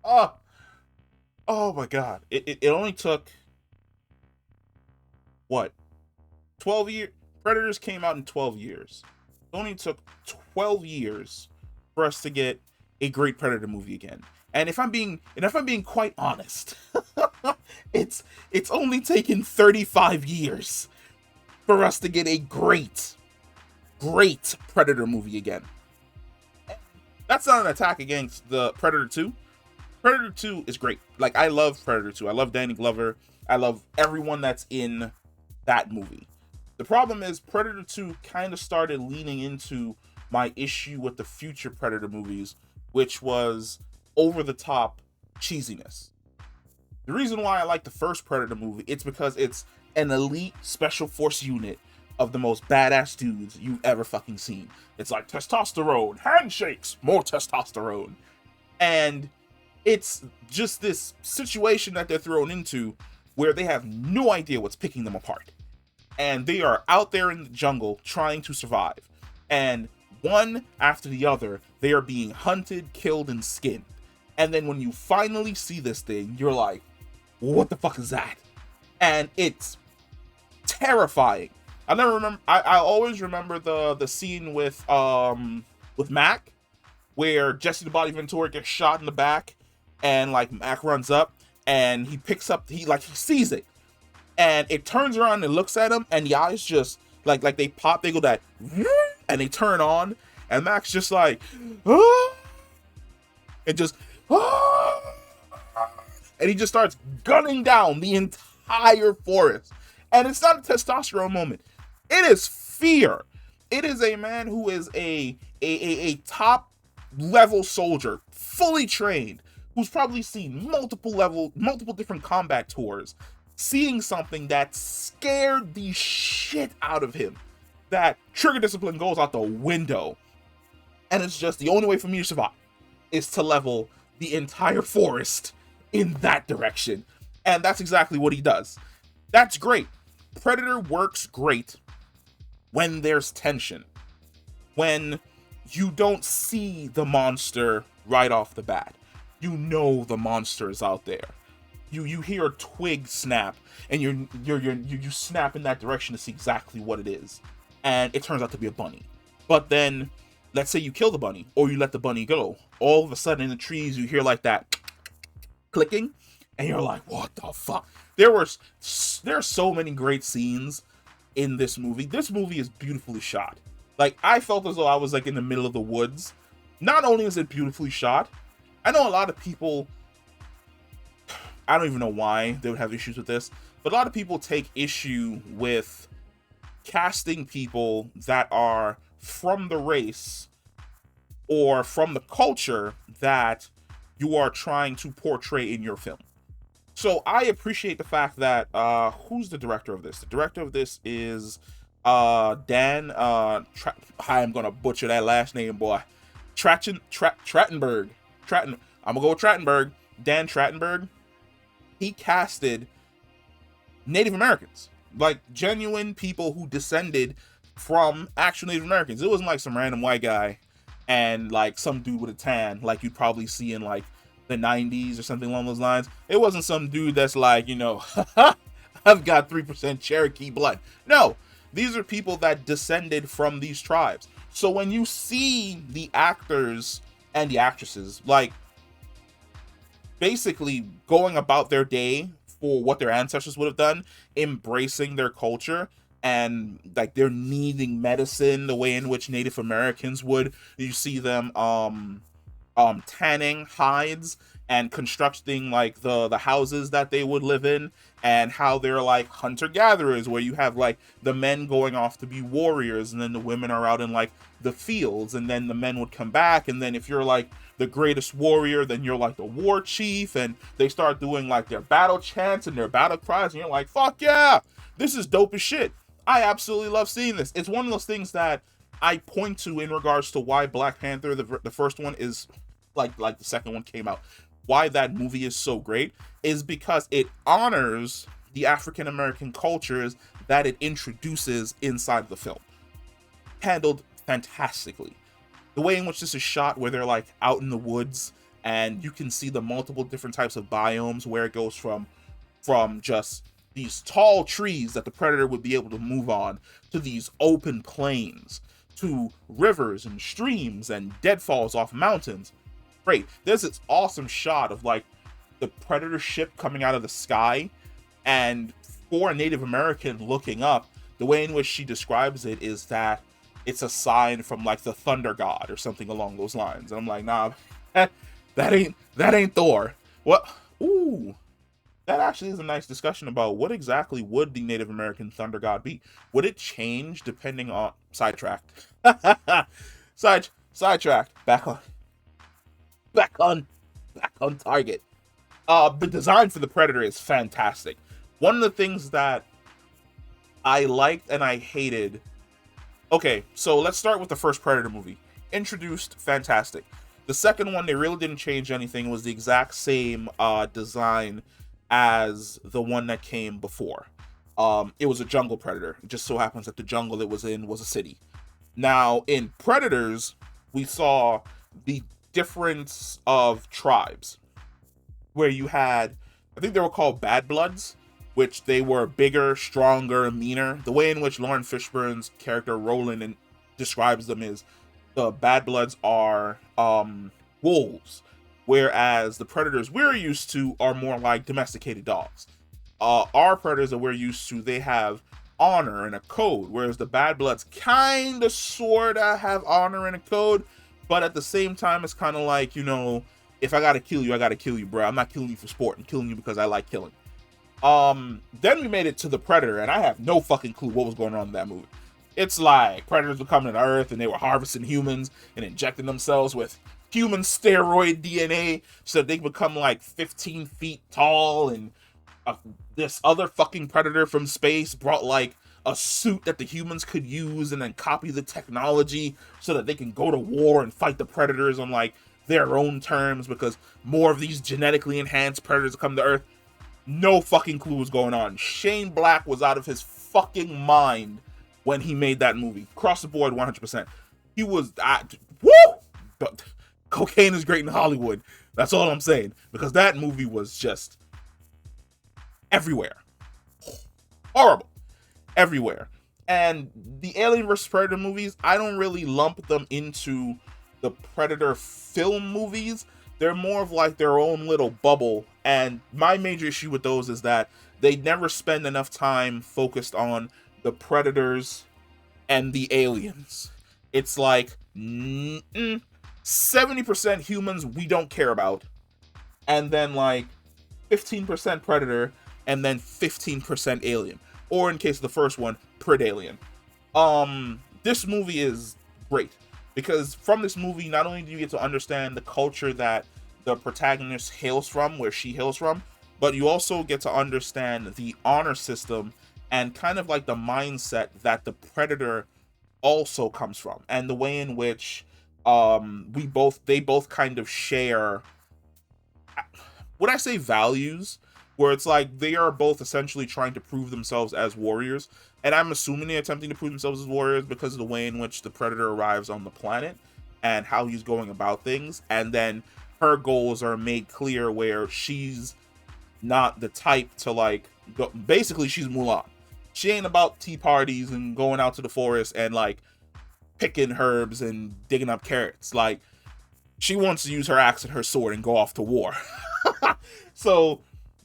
Oh, oh my god. It only took what, 12 years? Predators came out in 12 years. It only took 12 years for us to get a great Predator movie again. And if I'm being quite honest, it's it's only taken 35 years for us to get a great Predator movie again. That's not an attack against the Predator 2. Predator 2 is great. Like, I love Predator 2. I love Danny Glover. I love everyone that's in that movie. The problem is Predator 2 kind of started leaning into my issue with the future Predator movies, which was over the top cheesiness. The reason why I like the first Predator movie, it's because it's an elite special force unit of the most badass dudes you've ever fucking seen. It's like testosterone, handshakes, more testosterone. And it's just this situation that they're thrown into where they have no idea what's picking them apart. And they are out there in the jungle trying to survive. And one after the other, they are being hunted, killed, and skinned. And then when you finally see this thing, you're like, what the fuck is that? And it's terrifying. I always remember the scene with Mac, where Jesse the Body Ventura gets shot in the back, and like Mac runs up and he picks up, he sees it, and it turns around and looks at him, and the eyes just like they pop, they go that, and they turn on, and Mac's just like, ah, and just, ah, and he just starts gunning down the entire forest. And it's not a testosterone moment. It is fear. It is a man who is a top level soldier, fully trained, who's probably seen multiple different combat tours, seeing something that scared the shit out of him. That trigger discipline goes out the window. And it's just the only way for me to survive is to level the entire forest in that direction. And that's exactly what he does. That's great. Predator works great when there's tension. When you don't see the monster right off the bat. You know the monster is out there. You hear a twig snap, and you snap in that direction to see exactly what it is. And it turns out to be a bunny. But then, let's say you kill the bunny, or you let the bunny go. All of a sudden in the trees you hear like that clicking, and you're like, what the fuck? There are so many great scenes in this movie. This movie is beautifully shot. Like, I felt as though I was like in the middle of the woods. Not only is it beautifully shot, I know a lot of people, I don't even know why they would have issues with this, but a lot of people take issue with casting people that are from the race or from the culture that you are trying to portray in your film. So I appreciate the fact that who's the director of this? The director of this is Dan I'm gonna butcher that last name, boy. Trachtenberg. I'm gonna go with Trachtenberg. Dan Trachtenberg. He casted Native Americans, like genuine people who descended from actual Native Americans. It wasn't like some random white guy and like some dude with a tan like you'd probably see in like the 90s or something along those lines. It wasn't some dude that's like, I've got 3% Cherokee blood. No, these are people that descended from these tribes. So when you see the actors and the actresses, like, basically going about their day for what their ancestors would have done, embracing their culture, and like they're needing medicine the way in which Native Americans would. You see them tanning hides and constructing like the houses that they would live in, and how they're like hunter gatherers, where you have like the men going off to be warriors, and then the women are out in like the fields, and then the men would come back, and then if you're like the greatest warrior, then you're like the war chief, and they start doing like their battle chants and their battle cries, and you're like, fuck yeah, this is dope as shit. I absolutely love seeing this. It's one of those things that I point to in regards to why Black Panther, the first one, is like the second one came out. Why that movie is so great is because it honors the African American cultures that it introduces inside the film. Handled fantastically. The way in which this is shot, where they're like out in the woods and you can see the multiple different types of biomes where it goes from just these tall trees that the predator would be able to move on to these open plains to rivers and streams and deadfalls off mountains. Great. There's this awesome shot of like the predator ship coming out of the sky, and for a Native American looking up, the way in which she describes it is that it's a sign from like the thunder god or something along those lines. And I'm like, nah, that ain't Thor. What? Ooh, that actually is a nice discussion about what exactly would the Native American thunder god be. Would it change depending on sidetracked? Sidetracked. Back on target. The design for the Predator is fantastic. One of the things that I liked and I hated. Okay, so let's start with the first Predator movie. Introduced, fantastic. The second one, they really didn't change anything. It was the exact same design as the one that came before. It was a jungle predator. It just so happens that the jungle it was in was a city. Now, in Predators, we saw the difference of tribes, where you had, I think they were called Bad Bloods, which they were bigger, stronger, meaner. The way in which Lauren Fishburne's character Roland describes them is the Bad Bloods are wolves, whereas the predators we're used to are more like domesticated dogs. Our predators that we're used to, they have honor and a code, whereas the Bad Bloods kind of sort of have honor and a code, but at the same time, it's kind of like, you know, if I gotta kill you, I gotta kill you, bro. I'm not killing you for sport. I'm killing you because I like killing. Then we made it to the Predator, and I have no fucking clue what was going on in that movie. It's like predators were coming to Earth and they were harvesting humans and injecting themselves with human steroid DNA so that they could become like 15 feet tall. And this other fucking predator from space brought like a suit that the humans could use and then copy the technology so that they can go to war and fight the predators on like their own terms, because more of these genetically enhanced predators come to Earth. No fucking clue what's going on. Shane Black was out of his fucking mind when he made that movie. Across the board, 100%. He was, woo! Cocaine is great in Hollywood. That's all I'm saying. Because that movie was just everywhere. Horrible. Everywhere. And the Alien vs. Predator movies, I don't really lump them into the Predator film movies. They're more of like their own little bubble. And my major issue with those is that they never spend enough time focused on the predators and the aliens. It's like 70% humans we don't care about, and then like 15% predator, and then 15% alien. Or in case of the first one, Predalien. This movie is great because from this movie, not only do you get to understand the culture that the protagonist hails from, where she hails from, but you also get to understand the honor system and kind of like the mindset that the predator also comes from, and the way in which they both kind of share, would I say, values, where it's like they are both essentially trying to prove themselves as warriors. And I'm assuming they're attempting to prove themselves as warriors because of the way in which the predator arrives on the planet and how he's going about things. And then her goals are made clear, where she's not the type to like go, basically she's Mulan. She ain't about tea parties and going out to the forest and like picking herbs and digging up carrots. Like, she wants to use her axe and her sword and go off to war. So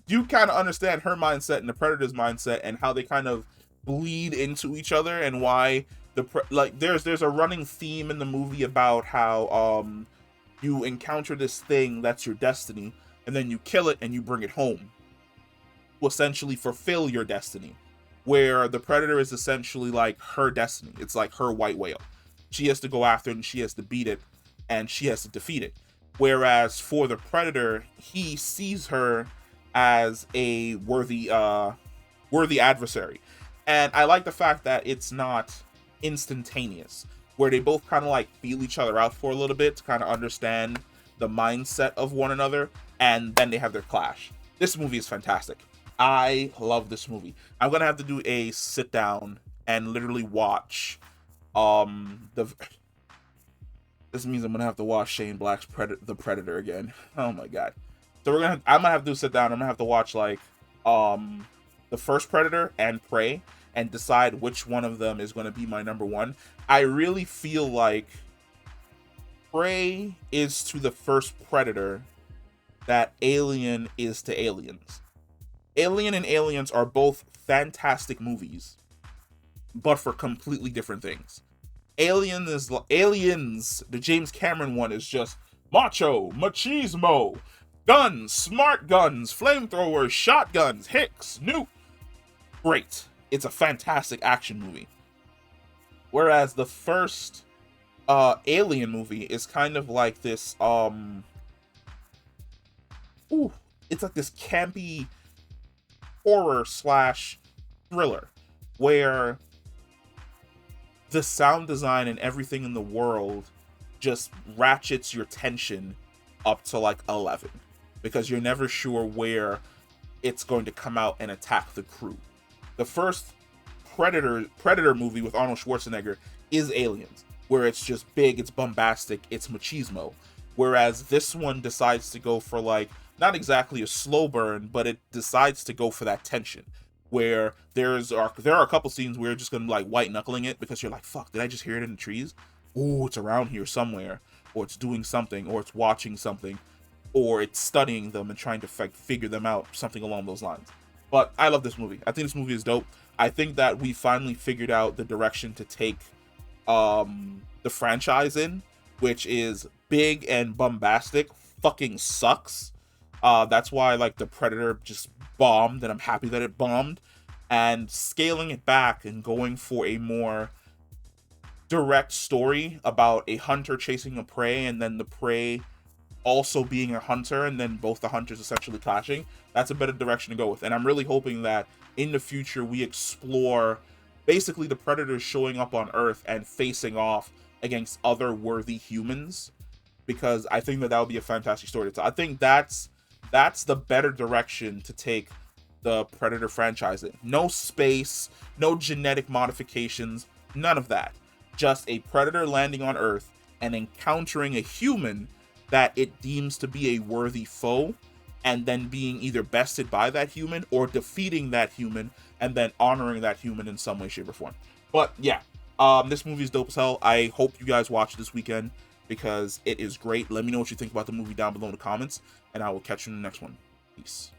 you kind of understand her mindset and the predator's mindset and how they kind of bleed into each other, and why there's a running theme in the movie about how you encounter this thing that's your destiny, and then you kill it and you bring it home to essentially fulfill your destiny, where the predator is essentially like her destiny. It's like her white whale. She has to go after it and she has to beat it and she has to defeat it. Whereas for the predator, he sees her as a worthy adversary. And I like the fact that it's not instantaneous, where they both kind of like feel each other out for a little bit to kind of understand the mindset of one another, and then they have their clash. This movie is fantastic. I love this movie. I'm gonna have to do a sit down and literally watch this This means I'm gonna have to watch Shane Black's The Predator again. Oh my god. So I'm gonna have to sit down. I'm gonna have to watch like the first Predator and Prey and decide which one of them is gonna be my number one. I really feel like Prey is to the first Predator that Alien is to Aliens. Alien and Aliens are both fantastic movies, but for completely different things. Aliens, the James Cameron one is just macho, machismo, guns, smart guns, flamethrowers, shotguns, hicks, nuke. Great. It's a fantastic action movie. Whereas the first Alien movie is kind of like this it's like this campy horror slash thriller where the sound design and everything in the world just ratchets your tension up to like 11 because you're never sure where it's going to come out and attack the crew. The first Predator movie with Arnold Schwarzenegger is Aliens, where it's just big, it's bombastic, it's machismo. Whereas this one decides to go for like not exactly a slow burn, but it decides to go for that tension. Where there are a couple scenes where you're just gonna like white knuckling it because you're like, fuck, did I just hear it in the trees? Ooh, it's around here somewhere, or it's doing something, or it's watching something, or it's studying them and trying to figure them out, something along those lines. But I love this movie. I think this movie is dope. I think that we finally figured out the direction to take the franchise in, which is big and bombastic. Fucking sucks. That's why like the Predator just bombed, and I'm happy that it bombed. And scaling it back and going for a more direct story about a hunter chasing a prey, and then the prey also being a hunter, and then both the hunters essentially clashing. That's a better direction to go with. And I'm really hoping that in the future we explore basically the Predators showing up on Earth and facing off against other worthy humans, because I think that would be a fantastic story. So I think that's the better direction to take the Predator franchise in. No space, no genetic modifications, none of that. Just a Predator landing on Earth and encountering a human that it deems to be a worthy foe, and then being either bested by that human or defeating that human and then honoring that human in some way, shape, or form. But yeah, this movie is dope as hell. I hope you guys watch this weekend because it is great. Let me know what you think about the movie down below in the comments, and I will catch you in the next one. Peace.